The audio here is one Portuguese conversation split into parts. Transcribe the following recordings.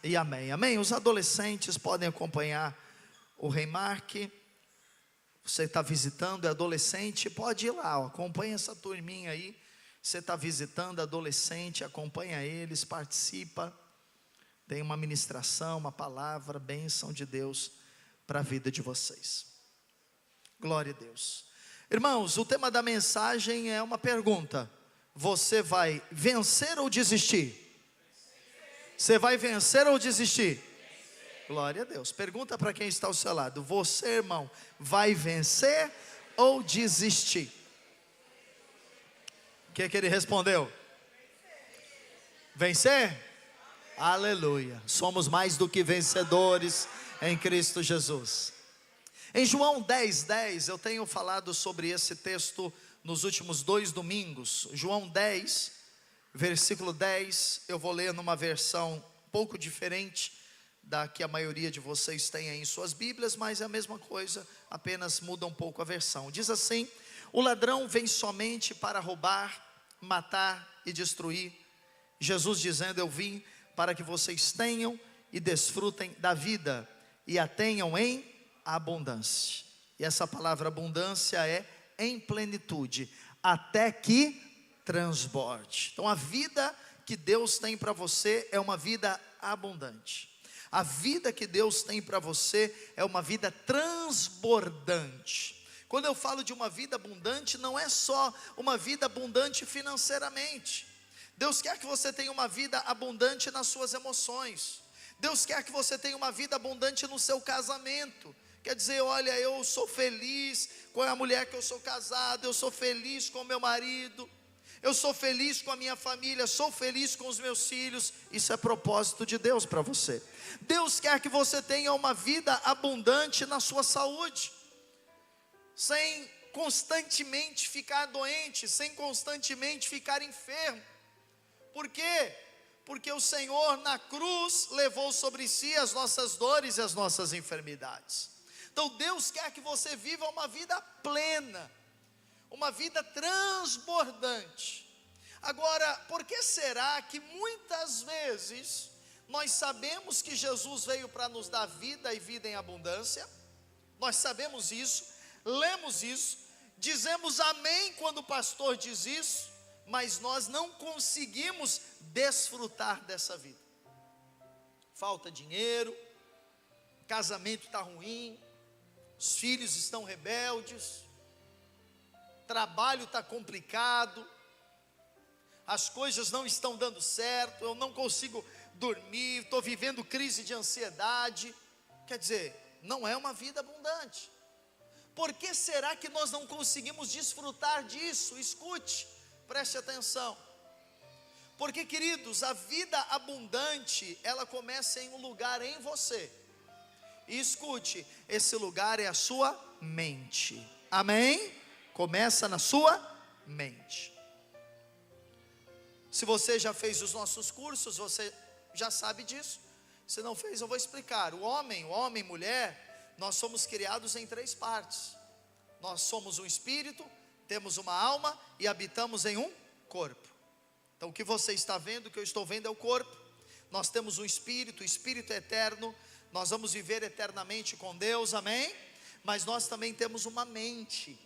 e amém. Amém. Os adolescentes podem acompanhar o Rei Mark. Você está visitando, é adolescente, pode ir lá, acompanha essa turminha aí. Você está visitando adolescente, acompanha eles, participa. Tem uma ministração, uma palavra, bênção de Deus para a vida de vocês. Glória a Deus. Irmãos, o tema da mensagem é uma pergunta: você vai vencer ou desistir? Você vai vencer ou desistir? Glória a Deus. Pergunta para quem está ao seu lado: você, irmão, vai vencer ou desistir? O que ele respondeu? Vencer? Aleluia. Somos mais do que vencedores em Cristo Jesus. Em João 10:10, eu tenho falado sobre esse texto nos últimos 2 domingos. João 10, versículo 10, eu vou ler numa versão um pouco diferente da que a maioria de vocês tem aí em suas Bíblias, mas é a mesma coisa, apenas muda um pouco a versão. Diz assim: o ladrão vem somente para roubar, matar e destruir. Jesus dizendo: eu vim para que vocês tenham e desfrutem da vida, e a tenham em abundância. E essa palavra abundância é em plenitude, até que transborde. Então a vida que Deus tem para você é uma vida abundante. A vida que Deus tem para você é uma vida transbordante. Quando eu falo de uma vida abundante, não é só uma vida abundante financeiramente. Deus quer que você tenha uma vida abundante nas suas emoções. Deus quer que você tenha uma vida abundante no seu casamento. Quer dizer, olha, eu sou feliz com a mulher que eu sou casado, eu sou feliz com o meu marido, eu sou feliz com a minha família, sou feliz com os meus filhos. Isso é propósito de Deus para você. Deus quer que você tenha uma vida abundante na sua saúde, sem constantemente ficar doente, sem constantemente ficar enfermo. Por quê? Porque o Senhor na cruz levou sobre si as nossas dores e as nossas enfermidades. Então Deus quer que você viva uma vida plena, uma vida transbordante. Agora, por que será que muitas vezes nós sabemos que Jesus veio para nos dar vida e vida em abundância? Nós sabemos isso, lemos isso, dizemos amém quando o pastor diz isso, mas nós não conseguimos desfrutar dessa vida. Falta dinheiro, casamento está ruim, os filhos estão rebeldes, trabalho está complicado, as coisas não estão dando certo, eu não consigo dormir, estou vivendo crise de ansiedade. Quer dizer, não é uma vida abundante. Por que será que nós não conseguimos desfrutar disso? Escute, preste atenção. Porque, queridos, a vida abundante, ela começa em um lugar em você. E escute, esse lugar é a sua mente. Amém? Começa na sua mente. Se você já fez os nossos cursos, você já sabe disso. Se não fez, eu vou explicar. O homem, mulher, nós somos criados em 3 partes. Nós somos um espírito, temos uma alma e habitamos em um corpo. Então o que você está vendo, o que eu estou vendo é o corpo. Nós temos um espírito, o espírito é eterno. Nós vamos viver eternamente com Deus, amém? Mas nós também temos uma mente.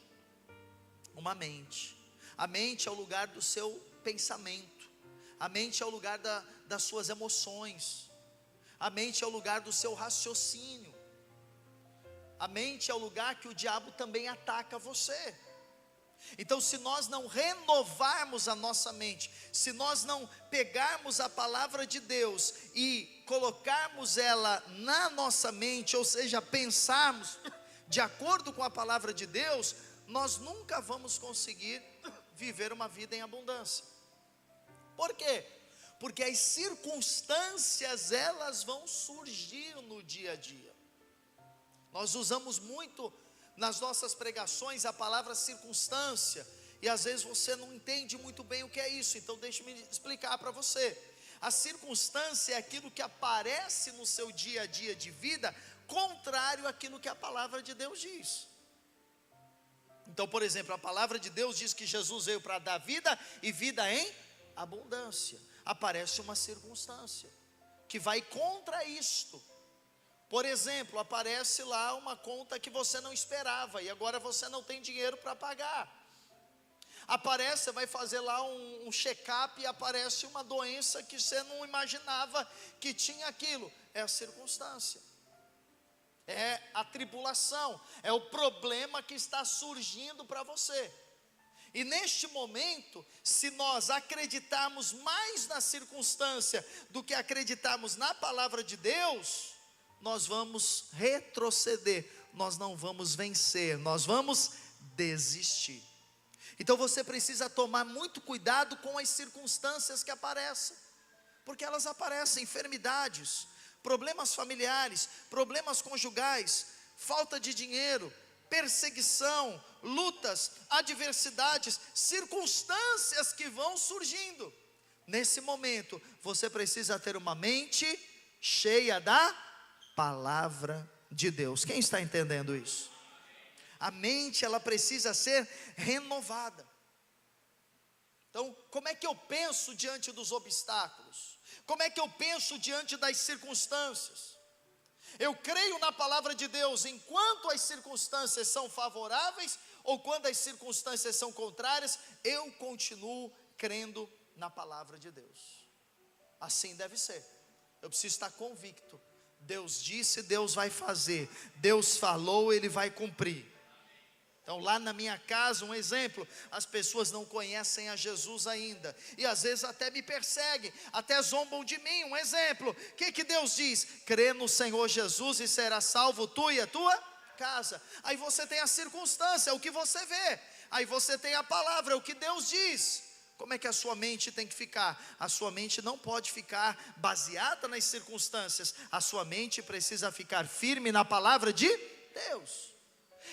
Uma mente. A mente é o lugar do seu pensamento. A mente é o lugar das suas emoções. A mente é o lugar do seu raciocínio. A mente é o lugar que o diabo também ataca você. Então, se nós não renovarmos a nossa mente, se nós não pegarmos a palavra de Deus e colocarmos ela na nossa mente, ou seja, pensarmos de acordo com a palavra de Deus, nós nunca vamos conseguir viver uma vida em abundância. Por quê? Porque as circunstâncias, elas vão surgir no dia a dia. Nós usamos muito nas nossas pregações a palavra circunstância, e às vezes você não entende muito bem o que é isso. Então deixe-me explicar para você. A circunstância é aquilo que aparece no seu dia a dia de vida, contrário àquilo que a palavra de Deus diz. Então, por exemplo, a palavra de Deus diz que Jesus veio para dar vida e vida em abundância. Aparece uma circunstância que vai contra isto. Por exemplo, aparece lá uma conta que você não esperava e agora você não tem dinheiro para pagar. Aparece, você vai fazer lá um check-up e aparece uma doença que você não imaginava que tinha aquilo. É a circunstância, é a tribulação, é o problema que está surgindo para você. E neste momento, se nós acreditarmos mais na circunstância do que acreditarmos na palavra de Deus, nós vamos retroceder, nós não vamos vencer, nós vamos desistir. Então você precisa tomar muito cuidado com as circunstâncias que aparecem, porque elas aparecem, enfermidades, problemas familiares, problemas conjugais, falta de dinheiro, perseguição, lutas, adversidades, circunstâncias que vão surgindo. Nesse momento, você precisa ter uma mente cheia da palavra de Deus. Quem está entendendo isso? A mente, ela precisa ser renovada. Então, como é que eu penso diante dos obstáculos? Como é que eu penso diante das circunstâncias? Eu creio na palavra de Deus enquanto as circunstâncias são favoráveis, ou quando as circunstâncias são contrárias, eu continuo crendo na palavra de Deus. Assim deve ser. Eu preciso estar convicto. Deus disse, Deus vai fazer. Deus falou, Ele vai cumprir. Então lá na minha casa, um exemplo, as pessoas não conhecem a Jesus ainda, e às vezes até me perseguem, até zombam de mim. Um exemplo, o que Deus diz? Crê no Senhor Jesus e será salvo tu e a tua casa. Aí você tem a circunstância, é o que você vê. Aí você tem a palavra, é o que Deus diz. Como é que a sua mente tem que ficar? A sua mente não pode ficar baseada nas circunstâncias, a sua mente precisa ficar firme na palavra de Deus.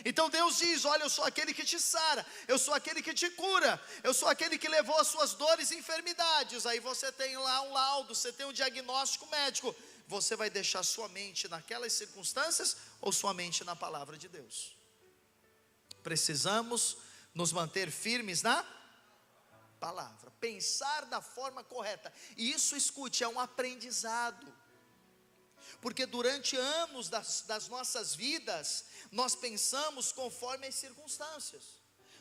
Então Deus diz, olha, eu sou aquele que te sara, eu sou aquele que te cura, eu sou aquele que levou as suas dores e enfermidades. Aí você tem lá um laudo, você tem um diagnóstico médico. Você vai deixar sua mente naquelas circunstâncias ou sua mente na palavra de Deus? Precisamos nos manter firmes na palavra, pensar da forma correta. E isso, escute, é um aprendizado. Porque durante anos das nossas vidas, nós pensamos conforme as circunstâncias.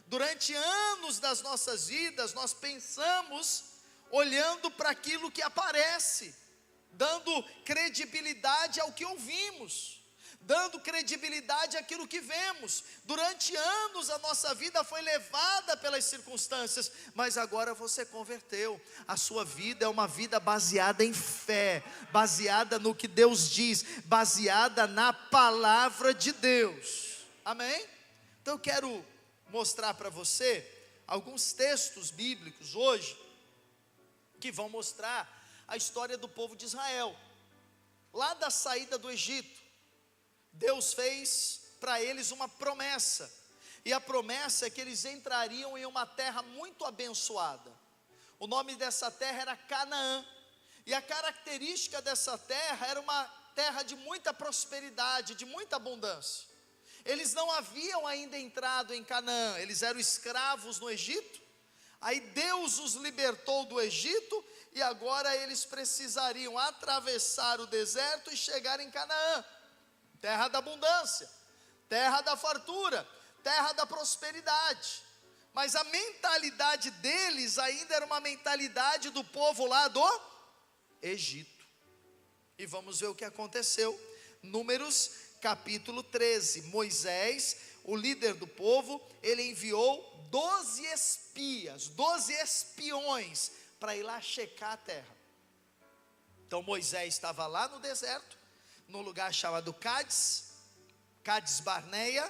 Durante anos das nossas vidas, nós pensamos olhando para aquilo que aparece, dando credibilidade ao que ouvimos, dando credibilidade àquilo que vemos. Durante anos a nossa vida foi levada pelas circunstâncias, mas agora você converteu. A sua vida é uma vida baseada em fé, baseada no que Deus diz, baseada na palavra de Deus. Amém? Então eu quero mostrar para você alguns textos bíblicos hoje, que vão mostrar a história do povo de Israel. Lá da saída do Egito, Deus fez para eles uma promessa, e a promessa é que eles entrariam em uma terra muito abençoada. O nome dessa terra era Canaã, e a característica dessa terra era uma terra de muita prosperidade, de muita abundância. Eles não haviam ainda entrado em Canaã, eles eram escravos no Egito. Aí Deus os libertou do Egito, e agora eles precisariam atravessar o deserto e chegar em Canaã. Terra da abundância, terra da fartura, terra da prosperidade. Mas a mentalidade deles ainda era uma mentalidade do povo lá do Egito. E vamos ver o que aconteceu. Números capítulo 13. Moisés, o líder do povo, ele enviou 12 espias, 12 espiões para ir lá checar a terra. Então Moisés estava lá no deserto, num lugar chamado Cádiz Barneia,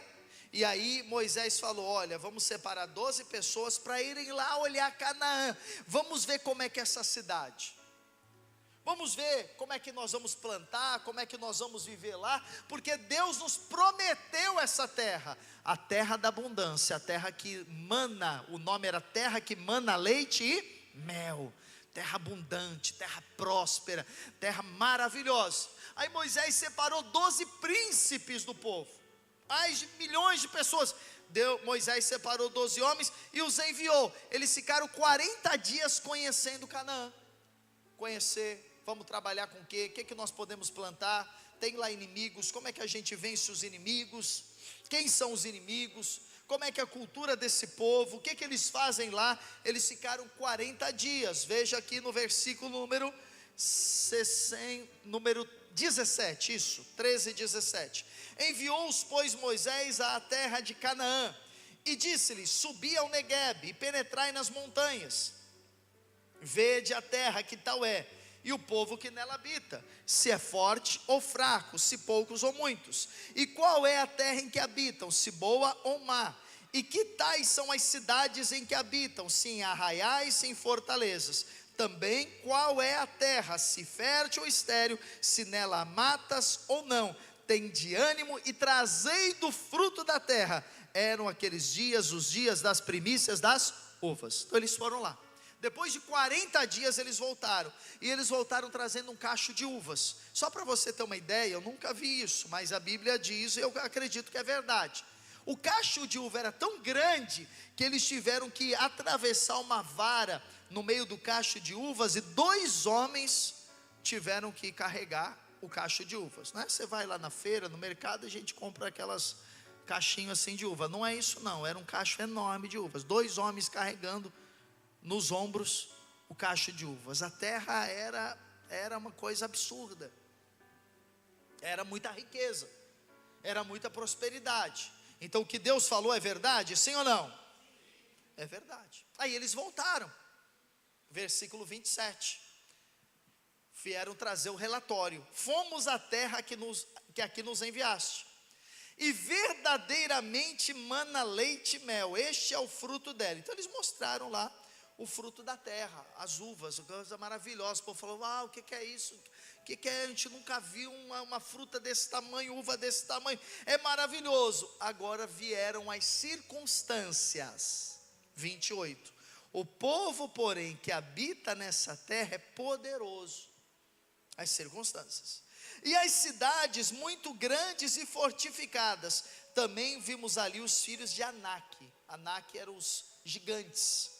e aí Moisés falou, olha, vamos separar 12 pessoas para irem lá olhar Canaã, vamos ver como é que é essa cidade, vamos ver como é que nós vamos plantar, como é que nós vamos viver lá, porque Deus nos prometeu essa terra, a terra da abundância, a terra que mana, o nome era terra que mana leite e mel, terra abundante, terra próspera, terra maravilhosa. Aí Moisés separou 12 príncipes do povo, mais de milhões de pessoas. Moisés separou 12 homens e os enviou. Eles ficaram 40 dias conhecendo Canaã, conhecer vamos trabalhar com o quê? O que que nós podemos plantar? Tem lá inimigos, como é que a gente vence os inimigos? Quem são os inimigos? Como é que é a cultura desse povo? O que que eles fazem lá? Eles ficaram 40 dias, veja aqui no versículo número 17, isso, 13 e 17. Enviou-os, pois, Moisés à terra de Canaã, e disse-lhes: subi ao Neguebe, e penetrai nas montanhas, vede a terra que tal é, e o povo que nela habita, se é forte ou fraco, se poucos ou muitos, e qual é a terra em que habitam, se boa ou má, e que tais são as cidades em que habitam, se em arraiais, se em fortalezas. Também qual é a terra, se fértil ou estéril, se nela há matas ou não. Tende ânimo e trazei do fruto da terra. Eram aqueles dias, os dias das primícias das uvas. Então eles foram lá. Depois de 40 dias eles voltaram, e eles voltaram trazendo um cacho de uvas. Só para você ter uma ideia, eu nunca vi isso, mas a Bíblia diz, e eu acredito que é verdade. O cacho de uva era tão grande, que eles tiveram que atravessar uma vara no meio do cacho de uvas, e 2 homens tiveram que carregar o cacho de uvas, né? Você vai lá na feira, no mercado, a gente compra aquelas caixinhos assim de uva, não é isso não, era um cacho enorme de uvas, 2 homens carregando nos ombros o cacho de uvas. A terra era uma coisa absurda, era muita riqueza, era muita prosperidade. Então o que Deus falou é verdade, sim ou não? É verdade. Aí eles voltaram, versículo 27, vieram trazer o relatório: fomos à terra que aqui nos enviaste, e verdadeiramente mana leite e mel, este é o fruto dela. Então eles mostraram lá o fruto da terra, as uvas, coisa maravilhosa. O povo falou: o que é isso? O que é? A gente nunca viu uma fruta desse tamanho, uva desse tamanho, é maravilhoso. Agora vieram as circunstâncias. 28, o povo, porém, que habita nessa terra é poderoso. As circunstâncias. E as cidades muito grandes e fortificadas. Também vimos ali os filhos de Anak. Anak eram os gigantes.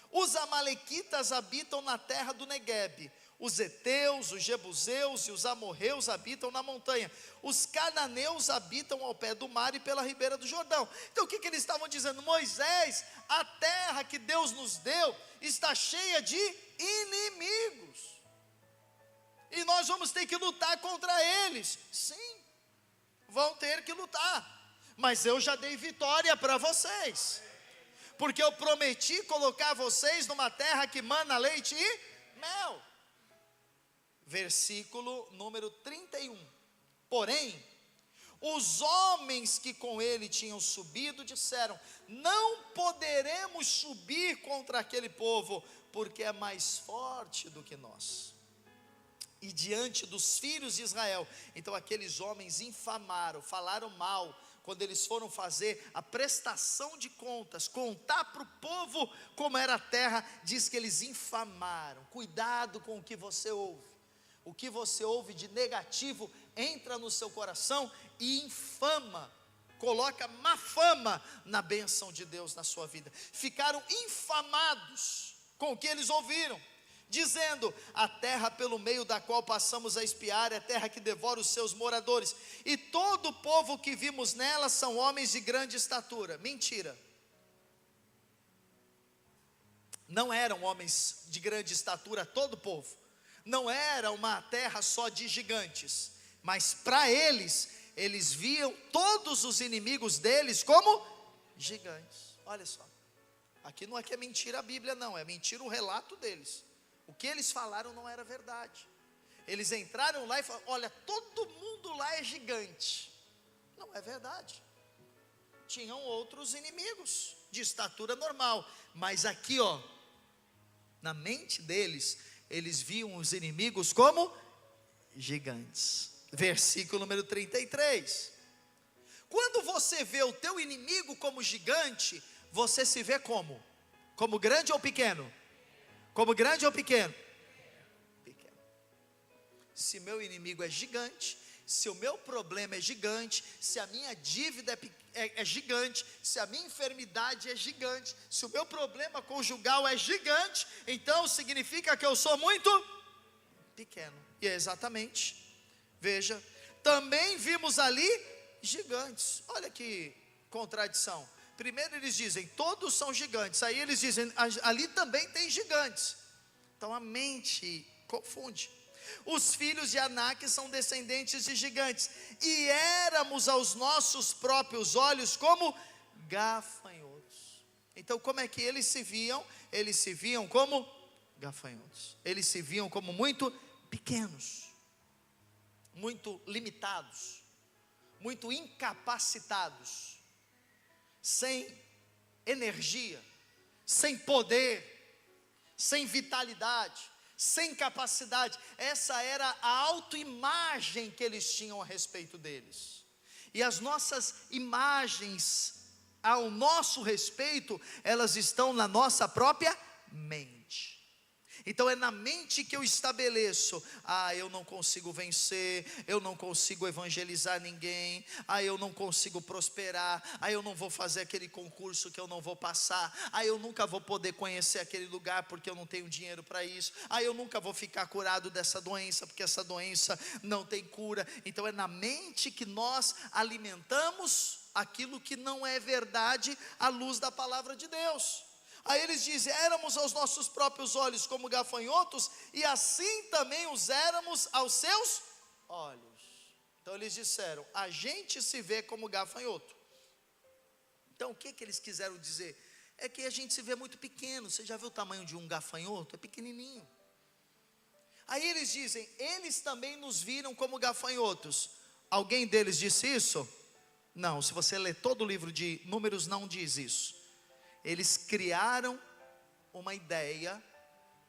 Os amalequitas habitam na terra do Neguebe. Os heteus, os jebuseus e os amorreus habitam na montanha. Os cananeus habitam ao pé do mar e pela ribeira do Jordão. Então o que eles estavam dizendo? Moisés, a terra que Deus nos deu está cheia de inimigos, e nós vamos ter que lutar contra eles. Sim, vão ter que lutar, mas eu já dei vitória para vocês, porque eu prometi colocar vocês numa terra que mana leite e mel. Versículo número 31. Porém, os homens que com ele tinham subido disseram: não poderemos subir contra aquele povo, porque é mais forte do que nós. E diante dos filhos de Israel, então aqueles homens infamaram, falaram mal, quando eles foram fazer a prestação de contas, contar para o povo como era a terra, diz que eles infamaram. Cuidado com o que você ouve. O que você ouve de negativo entra no seu coração e infama, coloca má fama na bênção de Deus na sua vida. Ficaram infamados com o que eles ouviram, dizendo: a terra pelo meio da qual passamos a espiar é terra que devora os seus moradores, e todo o povo que vimos nela são homens de grande estatura. Mentira. Não eram homens de grande estatura todo o povo, não era uma terra só de gigantes, mas para eles viam todos os inimigos deles como gigantes. Olha só, aqui não é que é mentira a Bíblia, não, é mentira o relato deles. O que eles falaram não era verdade. Eles entraram lá e falaram: olha, todo mundo lá é gigante. Não é verdade. Tinham outros inimigos de estatura normal, mas aqui, na mente deles, eles viam os inimigos como gigantes. Versículo número 33. Quando você vê o teu inimigo como gigante, você se vê como? Como grande ou pequeno? Como grande ou pequeno? Pequeno. Se meu inimigo é gigante, se o meu problema é gigante, se a minha dívida é gigante, se a minha enfermidade é gigante, se o meu problema conjugal é gigante, então significa que eu sou muito pequeno. E é exatamente, veja, também vimos ali gigantes. Olha que contradição. Primeiro eles dizem, todos são gigantes. Aí eles dizem, ali também tem gigantes. Então a mente confunde. Os filhos de Anak são descendentes de gigantes, e éramos aos nossos próprios olhos como gafanhotos. Então como é que eles se viam? Eles se viam como gafanhotos. Eles se viam como muito pequenos, muito limitados, muito incapacitados, sem energia, sem poder, sem vitalidade, sem capacidade. Essa era a autoimagem que eles tinham a respeito deles. E as nossas imagens ao nosso respeito, elas estão na nossa própria mente. Então é na mente que eu estabeleço, eu não consigo vencer, eu não consigo evangelizar ninguém, eu não consigo prosperar, eu não vou fazer aquele concurso que eu não vou passar, eu nunca vou poder conhecer aquele lugar porque eu não tenho dinheiro para isso, eu nunca vou ficar curado dessa doença porque essa doença não tem cura. Então é na mente que nós alimentamos aquilo que não é verdade à luz da palavra de Deus. Aí eles dizem, éramos aos nossos próprios olhos como gafanhotos, e assim também os éramos aos seus olhos. Então eles disseram, a gente se vê como gafanhoto. Então o que eles quiseram dizer? É que a gente se vê muito pequeno. Você já viu o tamanho de um gafanhoto? É pequenininho. Aí eles dizem, eles também nos viram como gafanhotos. Alguém deles disse isso? Não, se você ler todo o livro de Números, não diz isso. Eles criaram uma ideia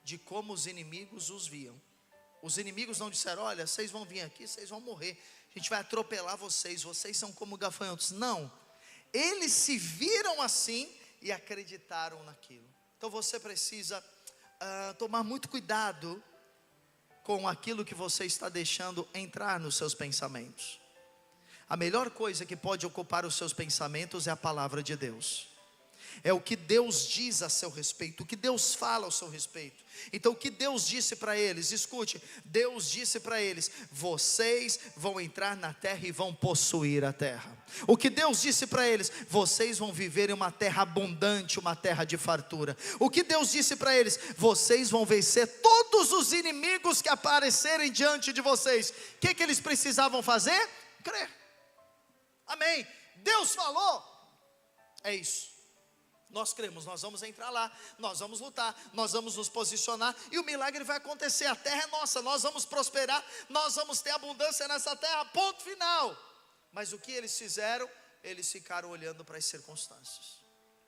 de como os inimigos os viam. Os inimigos não disseram, olha, vocês vão vir aqui, vocês vão morrer, a gente vai atropelar vocês são como gafanhotos. Não, eles se viram assim e acreditaram naquilo. Então você precisa tomar muito cuidado com aquilo que você está deixando entrar nos seus pensamentos. A melhor coisa que pode ocupar os seus pensamentos é a palavra de Deus. É o que Deus diz a seu respeito, o que Deus fala ao seu respeito. Então o que Deus disse para eles, escute, Deus disse para eles, vocês vão entrar na terra e vão possuir a terra. O que Deus disse para eles, vocês vão viver em uma terra abundante, uma terra de fartura. O que Deus disse para eles, vocês vão vencer todos os inimigos que aparecerem diante de vocês. O que eles precisavam fazer? Crer. Amém. Deus falou, é isso. Nós cremos, nós vamos entrar lá, nós vamos lutar, nós vamos nos posicionar e o milagre vai acontecer. A terra é nossa, nós vamos prosperar, nós vamos ter abundância nessa terra, ponto final. Mas o que eles fizeram? Eles ficaram olhando para as circunstâncias.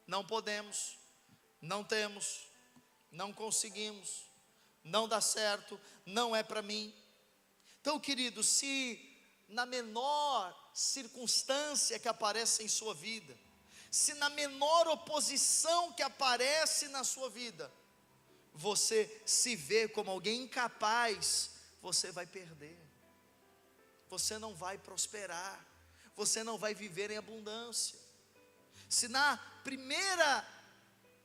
Não podemos, não temos, não conseguimos, não dá certo, não é para mim. Então, querido, se na menor circunstância que aparece em sua vida, se na menor oposição que aparece na sua vida, você se vê como alguém incapaz, você vai perder, você não vai prosperar, você não vai viver em abundância. Se na primeira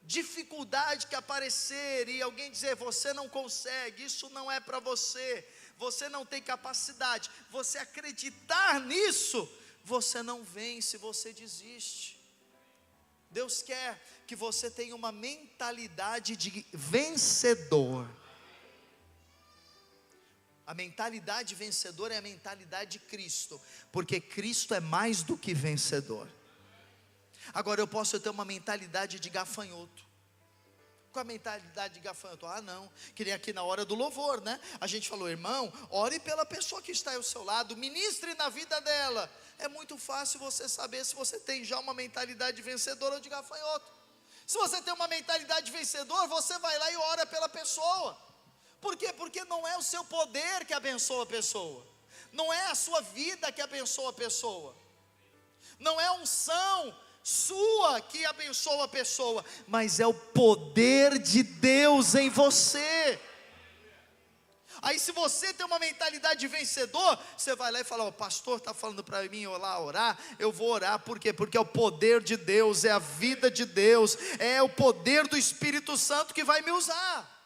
dificuldade que aparecer e alguém dizer, você não consegue, isso não é para você, você não tem capacidade, você acreditar nisso, você não vence, você desiste. Deus quer que você tenha uma mentalidade de vencedor. A mentalidade vencedora é a mentalidade de Cristo, porque Cristo é mais do que vencedor. Agora eu posso ter uma mentalidade de gafanhoto. Qual a mentalidade de gafanhoto? Não, que nem aqui na hora do louvor, né? A gente falou, irmão, ore pela pessoa que está ao seu lado, ministre na vida dela. É muito fácil você saber se você tem já uma mentalidade vencedora ou de gafanhoto. Se você tem uma mentalidade vencedora, você vai lá e ora pela pessoa. Por quê? Porque não é o seu poder que abençoa a pessoa, não é a sua vida que abençoa a pessoa, não é a unção sua que abençoa a pessoa, mas é o poder de Deus em você. Aí se você tem uma mentalidade de vencedor, você vai lá e fala, o pastor está falando para mim ir lá orar, eu vou orar. Por quê? Porque é o poder de Deus, é a vida de Deus, é o poder do Espírito Santo que vai me usar.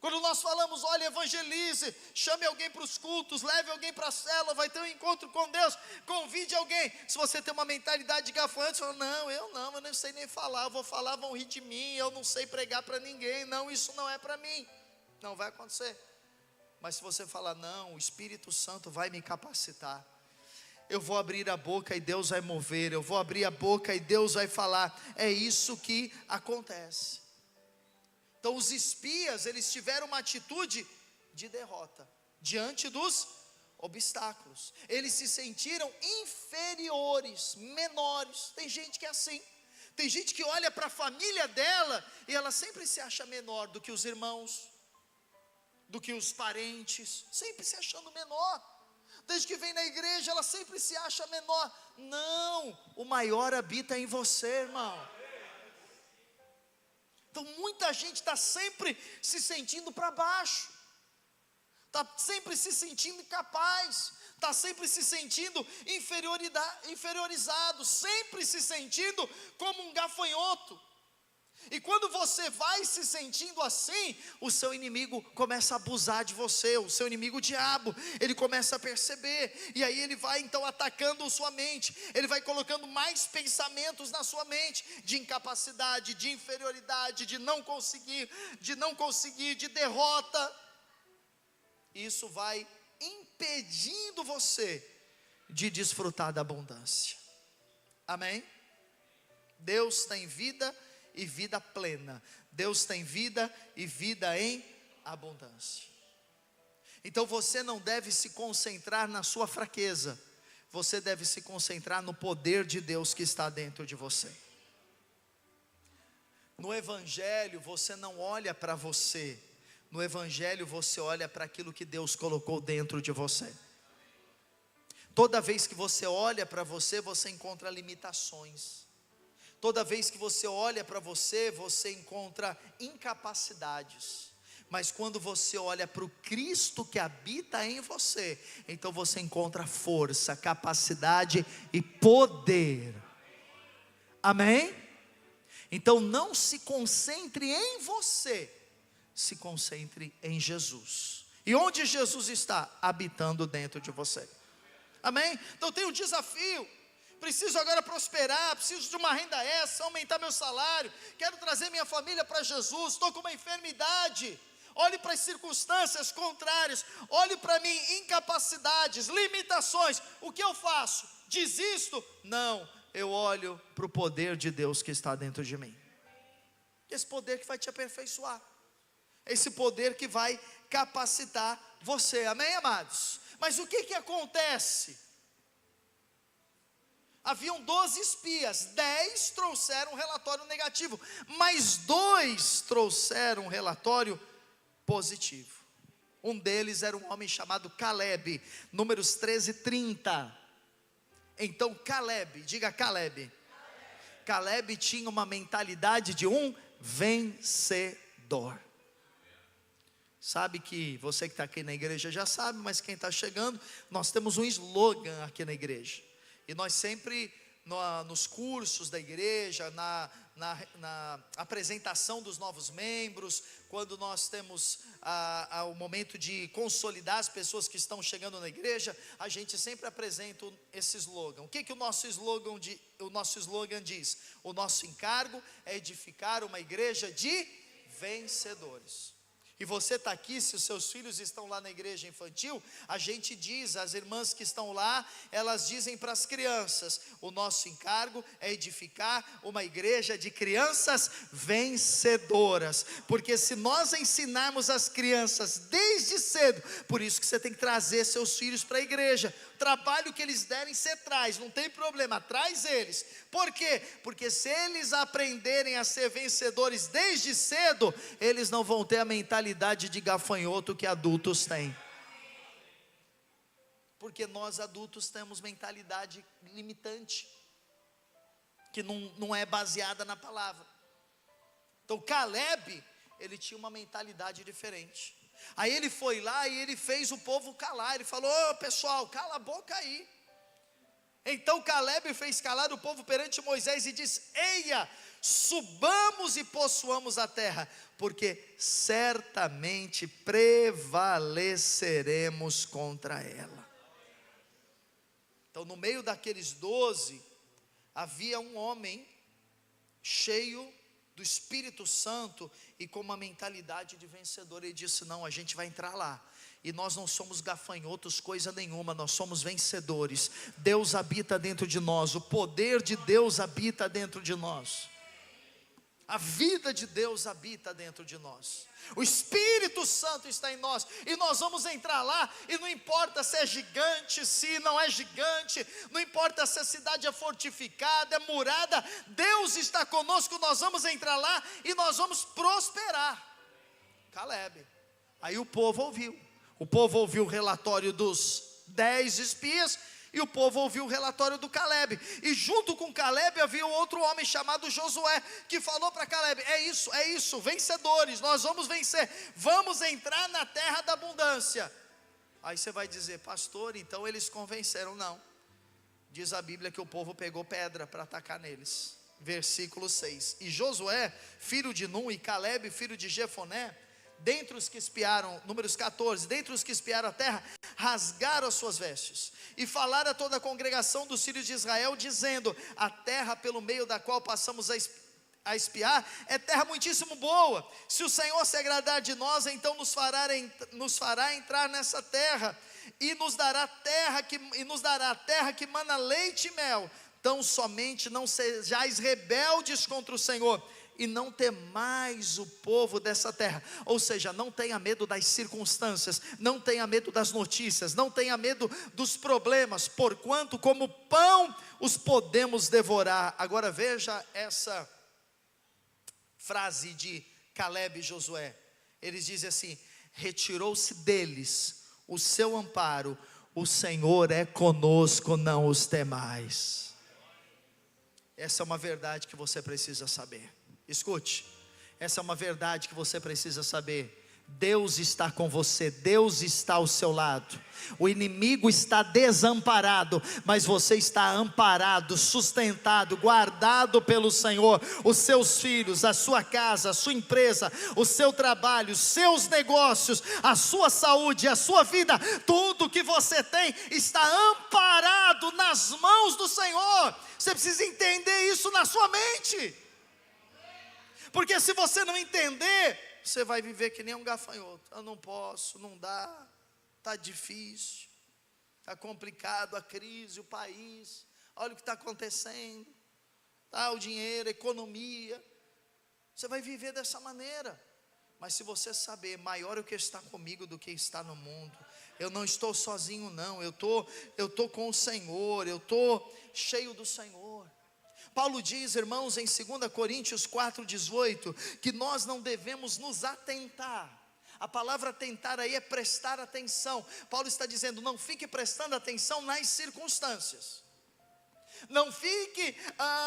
Quando nós falamos, olha, evangelize, chame alguém para os cultos, leve alguém para a célula, vai ter um encontro com Deus, convide alguém. Se você tem uma mentalidade de gafanhoto, você fala, não, eu não sei nem falar, eu vou falar, vão rir de mim, eu não sei pregar para ninguém, não, isso não é para mim. Não vai acontecer. Mas se você falar, não, o Espírito Santo vai me capacitar, eu vou abrir a boca e Deus vai mover, eu vou abrir a boca e Deus vai falar, é isso que acontece. Então os espias, eles tiveram uma atitude de derrota, diante dos obstáculos, eles se sentiram inferiores, menores. Tem gente que é assim, tem gente que olha para a família dela, e ela sempre se acha menor do que os irmãos, do que os parentes, sempre se achando menor. Desde que vem na igreja, ela sempre se acha menor. Não, o maior habita em você, irmão. Então muita gente está sempre se sentindo para baixo, está sempre se sentindo incapaz, está sempre se sentindo inferiorizado, sempre se sentindo como um gafanhoto. E quando você vai se sentindo assim, o seu inimigo começa a abusar de você, o seu inimigo o diabo, ele começa a perceber, e aí ele vai então atacando sua mente, ele vai colocando mais pensamentos na sua mente, de incapacidade, de inferioridade, de não conseguir, de derrota. Isso vai impedindo você de desfrutar da abundância. Amém? Deus tem vida e vida plena. Deus tem vida e vida em abundância. Então você não deve se concentrar na sua fraqueza, você deve se concentrar no poder de Deus que está dentro de você. No Evangelho você não olha para você, no Evangelho você olha para aquilo que Deus colocou dentro de você. Toda vez que você olha para você, você encontra limitações. Toda vez que você olha para você, você encontra incapacidades. Mas quando você olha para o Cristo que habita em você, então você encontra força, capacidade e poder. Amém? Então não se concentre em você, se concentre em Jesus. E onde Jesus está? Habitando dentro de você. Amém? Então tem um desafio. Preciso agora prosperar, preciso de uma renda extra, aumentar meu salário, quero trazer minha família para Jesus, estou com uma enfermidade. Olhe para as circunstâncias contrárias, olhe para mim, incapacidades, limitações. O que eu faço? Desisto? Não, eu olho para o poder de Deus que está dentro de mim. Esse poder que vai te aperfeiçoar, esse poder que vai capacitar você. Amém, amados? Mas o que acontece? Haviam 12 espias, 10 trouxeram um relatório negativo, mas 2 trouxeram um relatório positivo. Um deles era um homem chamado Caleb, Números 13:30. Então Caleb, diga Caleb. Caleb tinha uma mentalidade de um vencedor. Sabe que você que está aqui na igreja já sabe, mas quem está chegando, nós temos um slogan aqui na igreja. E nós sempre, nos cursos da igreja, na apresentação dos novos membros, quando nós temos o momento de consolidar as pessoas que estão chegando na igreja, a gente sempre apresenta esse slogan. O que o nosso slogan diz? O nosso encargo é edificar uma igreja de vencedores. E você está aqui, se os seus filhos estão lá na igreja infantil, a gente diz, as irmãs que estão lá, elas dizem para as crianças, o nosso encargo é edificar uma igreja de crianças vencedoras, porque se nós ensinarmos as crianças desde cedo, por isso que você tem que trazer seus filhos para a igreja, o trabalho que eles derem você traz, não tem problema, traz eles. Por quê? Porque se eles aprenderem a ser vencedores desde cedo, eles não vão ter a mentalidade de gafanhoto que adultos têm. Porque nós adultos temos mentalidade limitante, que não é baseada na palavra. Então Caleb, ele tinha uma mentalidade diferente. Aí ele foi lá e ele fez o povo calar. Ele falou: ô pessoal, cala a boca aí. Então Caleb fez calar o povo perante Moisés e disse: eia, subamos e possuamos a terra, porque certamente prevaleceremos contra ela. Então, no meio daqueles 12, havia um homem cheio do Espírito Santo e com uma mentalidade de vencedor. Ele disse: não, a gente vai entrar lá, e nós não somos gafanhotos coisa nenhuma, nós somos vencedores. Deus habita dentro de nós, o poder de Deus habita dentro de nós, a vida de Deus habita dentro de nós, o Espírito Santo está em nós, e nós vamos entrar lá, e não importa se é gigante, se não é gigante, não importa se a cidade é fortificada, é murada, Deus está conosco, nós vamos entrar lá, e nós vamos prosperar. Caleb. Aí o povo ouviu o relatório dos 10 espias, e o povo ouviu o relatório do Caleb, e junto com Caleb havia um outro homem chamado Josué, que falou para Caleb: é isso, vencedores, nós vamos vencer, vamos entrar na terra da abundância. Aí você vai dizer: pastor, então eles convenceram? Não, diz a Bíblia que o povo pegou pedra para atacar neles. Versículo 6, e Josué, filho de Num, e Caleb, filho de Jefoné, dentre os que espiaram, Números 14, dentre os que espiaram a terra, rasgaram as suas vestes, e falaram a toda a congregação dos filhos de Israel, dizendo: a terra pelo meio da qual passamos a espiar, é terra muitíssimo boa. Se o Senhor se agradar de nós, então nos fará entrar nessa terra, e nos dará a terra que mana leite e mel. Tão somente não sejais rebeldes contra o Senhor, e não temais o povo dessa terra. Ou seja, não tenha medo das circunstâncias, não tenha medo das notícias, não tenha medo dos problemas, porquanto como pão os podemos devorar. Agora veja essa frase de Caleb e Josué. Eles dizem assim: retirou-se deles o seu amparo, o Senhor é conosco, não os temais. Essa é uma verdade que você precisa saber. Escute, essa é uma verdade que você precisa saber. Deus está com você, Deus está ao seu lado. O inimigo está desamparado, mas você está amparado, sustentado, guardado pelo Senhor. Os seus filhos, a sua casa, a sua empresa, o seu trabalho, os seus negócios, a sua saúde, a sua vida, tudo que você tem está amparado nas mãos do Senhor. Você precisa entender isso na sua mente, porque se você não entender, você vai viver que nem um gafanhoto. Eu não posso, não dá, está difícil, está complicado a crise, o país, olha o que está acontecendo, tá, o dinheiro, a economia. Você vai viver dessa maneira. Mas se você saber, maior é o que está comigo do que está no mundo. Eu não estou sozinho não, eu tô com o Senhor, eu estou cheio do Senhor. Paulo diz, irmãos, em 2 Coríntios 4,18, que nós não devemos nos atentar. A palavra atentar aí é prestar atenção. Paulo está dizendo: não fique prestando atenção nas circunstâncias, não fique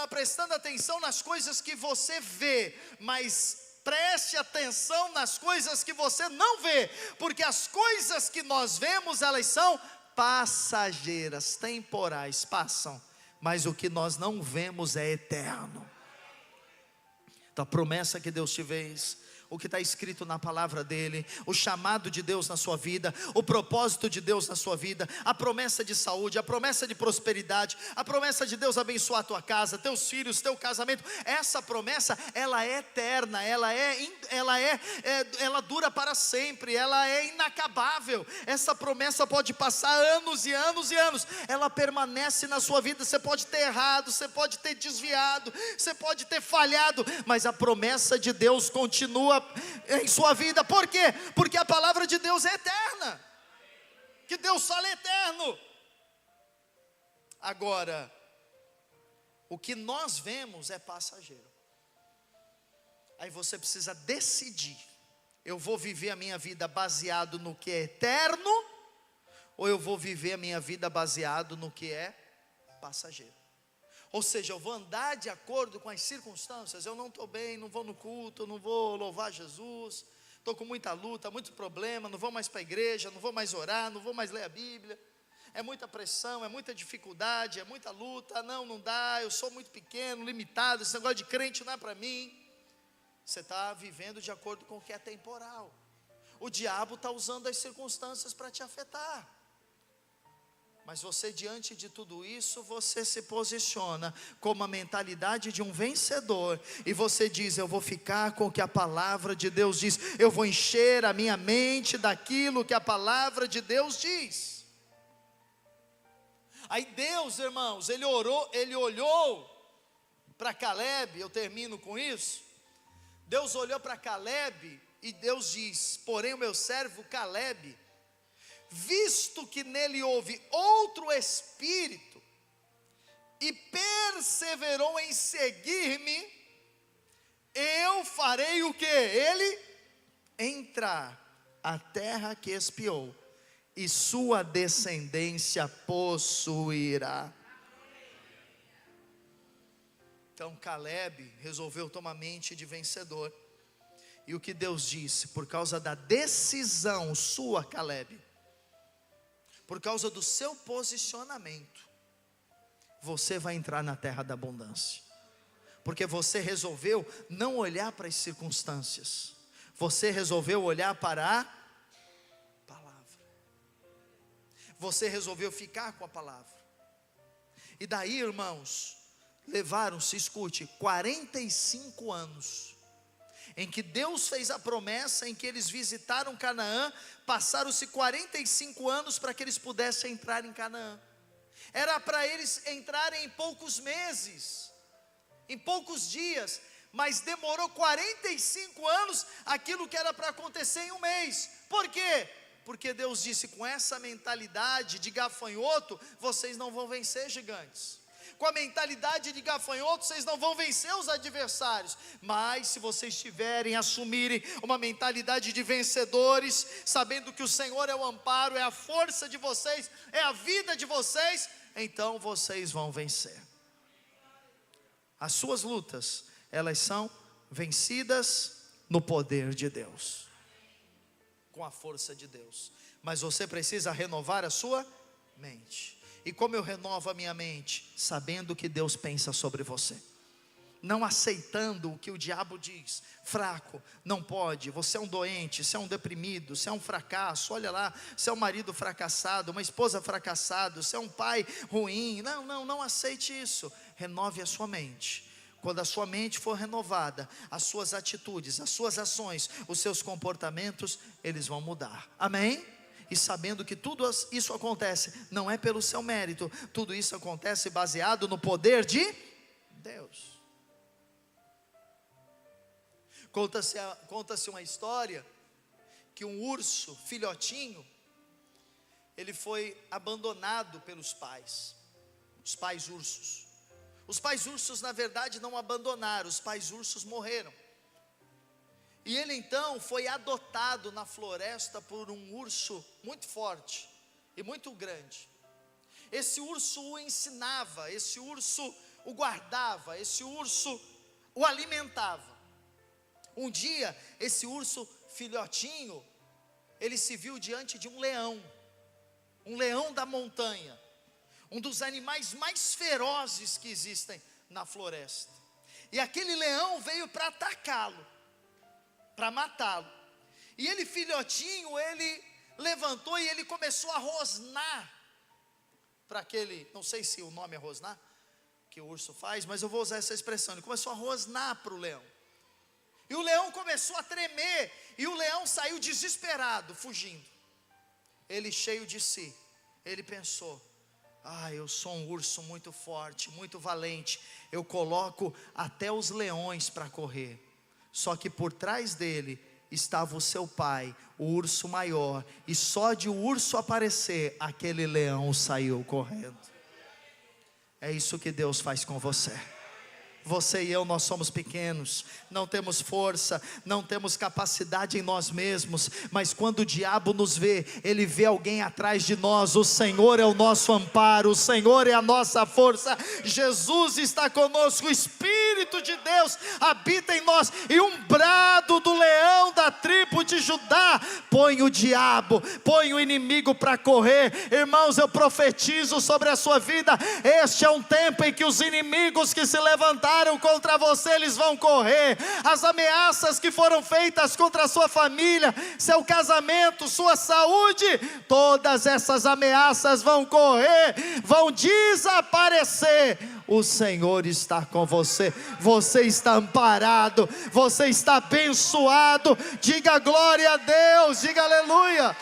prestando atenção nas coisas que você vê, mas preste atenção nas coisas que você não vê, porque as coisas que nós vemos, elas são passageiras, temporais, passam, mas o que nós não vemos é eterno. Então a promessa que Deus te fez, o que está escrito na palavra dele, o chamado de Deus na sua vida, o propósito de Deus na sua vida, a promessa de saúde, a promessa de prosperidade, a promessa de Deus abençoar a tua casa, teus filhos, teu casamento, essa promessa, ela é eterna, ela dura para sempre, ela é inacabável. Essa promessa pode passar anos e anos e anos, ela permanece na sua vida. Você pode ter errado, você pode ter desviado, você pode ter falhado, mas a promessa de Deus continua em sua vida. Por quê? Porque a palavra de Deus é eterna. Que Deus fala é eterno. Agora, o que nós vemos é passageiro. Aí você precisa decidir: eu vou viver a minha vida baseado no que é eterno, ou eu vou viver a minha vida baseado no que é passageiro? Ou seja, eu vou andar de acordo com as circunstâncias. Eu não estou bem, não vou no culto, não vou louvar Jesus, estou com muita luta, muito problema, não vou mais para a igreja, não vou mais orar, não vou mais ler a Bíblia. é muita pressão, é muita dificuldade, é muita luta, não dá, eu sou muito pequeno, limitado, esse negócio de crente não é para mim. Você está vivendo de acordo com o que é temporal. O diabo está usando as circunstâncias para te afetar. Mas você, diante de tudo isso, você se posiciona com a mentalidade de um vencedor. E você diz: eu vou ficar com o que a palavra de Deus diz. Eu vou encher a minha mente daquilo que a palavra de Deus diz. Aí Deus, irmãos, ele olhou para Caleb, eu termino com isso. Deus olhou para Caleb e Deus diz: porém o meu servo Caleb, visto que nele houve outro espírito, e perseverou em seguir-me, eu farei o que? Ele entrar a terra que espiou, e sua descendência possuirá. Então Caleb resolveu tomar mente de vencedor. E o que Deus disse? Por causa da decisão sua, Caleb, por causa do seu posicionamento, você vai entrar na terra da abundância. Porque você resolveu não olhar para as circunstâncias, você resolveu olhar para a palavra. Você resolveu ficar com a palavra. E daí, irmãos, levaram-se, escute, 45 anos, em que Deus fez a promessa, em que eles visitaram Canaã. Passaram-se 45 anos para que eles pudessem entrar em Canaã. Era para eles entrarem em poucos meses, em poucos dias, mas demorou 45 anos, aquilo que era para acontecer em um mês. Por quê? Porque Deus disse: com essa mentalidade de gafanhoto, vocês não vão vencer gigantes. Com a mentalidade de gafanhoto, vocês não vão vencer os adversários. Mas se vocês tiverem, assumirem uma mentalidade de vencedores, sabendo que o Senhor é o amparo, é a força de vocês, é a vida de vocês, então vocês vão vencer. As suas lutas, elas são vencidas no poder de Deus, com a força de Deus. Mas você precisa renovar a sua mente. E como eu renovo a minha mente? Sabendo o que Deus pensa sobre você, não aceitando o que o diabo diz. Fraco, não pode, você é um doente, você é um deprimido, você é um fracasso. Olha lá, você é um marido fracassado, uma esposa fracassada, você é um pai ruim. Não aceite isso. Renove a sua mente. Quando a sua mente for renovada, as suas atitudes, as suas ações, os seus comportamentos, eles vão mudar. Amém? E sabendo que tudo isso acontece, não é pelo seu mérito, tudo isso acontece baseado no poder de Deus. Conta-se uma história, que um urso, filhotinho, ele foi abandonado pelos pais, os pais ursos. Os pais ursos na verdade não abandonaram, os pais ursos morreram. E ele então foi adotado na floresta por um urso muito forte e muito grande. Esse urso o ensinava, esse urso o guardava, esse urso o alimentava. Um dia, esse urso filhotinho, ele se viu diante de um leão da montanha, um dos animais mais ferozes que existem na floresta. E aquele leão veio para atacá-lo, para matá-lo. E ele, filhotinho, ele levantou e ele começou a rosnar para aquele, não sei se o nome é rosnar, que o urso faz, mas eu vou usar essa expressão. Ele começou a rosnar para o leão. E o leão começou a tremer, e o leão saiu desesperado, fugindo. Ele, cheio de si, ele pensou: eu sou um urso muito forte, muito valente, eu coloco até os leões para correr. Só que por trás dele estava o seu pai, o urso maior, e só de o urso aparecer, aquele leão saiu correndo. É isso que Deus faz com você. Você e eu, nós somos pequenos, não temos força, não temos capacidade em nós mesmos, mas quando o diabo nos vê, ele vê alguém atrás de nós. O Senhor é o nosso amparo, o Senhor é a nossa força, Jesus está conosco, o Espírito Espírito de Deus habita em nós, e um brado do leão da tribo de Judá põe o diabo, põe o inimigo para correr. Irmãos, eu profetizo sobre a sua vida, este é um tempo em que os inimigos que se levantaram contra você, eles vão correr. As ameaças que foram feitas contra a sua família, seu casamento, sua saúde, todas essas ameaças vão correr, vão desaparecer. O Senhor está com você, você está amparado, você está abençoado. Diga glória a Deus, diga aleluia.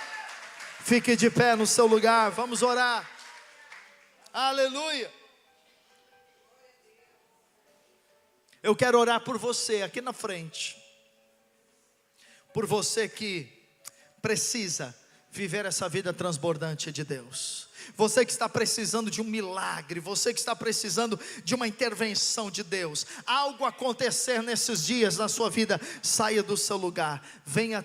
Fique de pé no seu lugar, vamos orar. Aleluia. Eu quero orar por você aqui na frente, por você que precisa viver essa vida transbordante de Deus. Você que está precisando de um milagre, você que está precisando de uma intervenção de Deus, algo acontecer nesses dias na sua vida, saia do seu lugar, venha até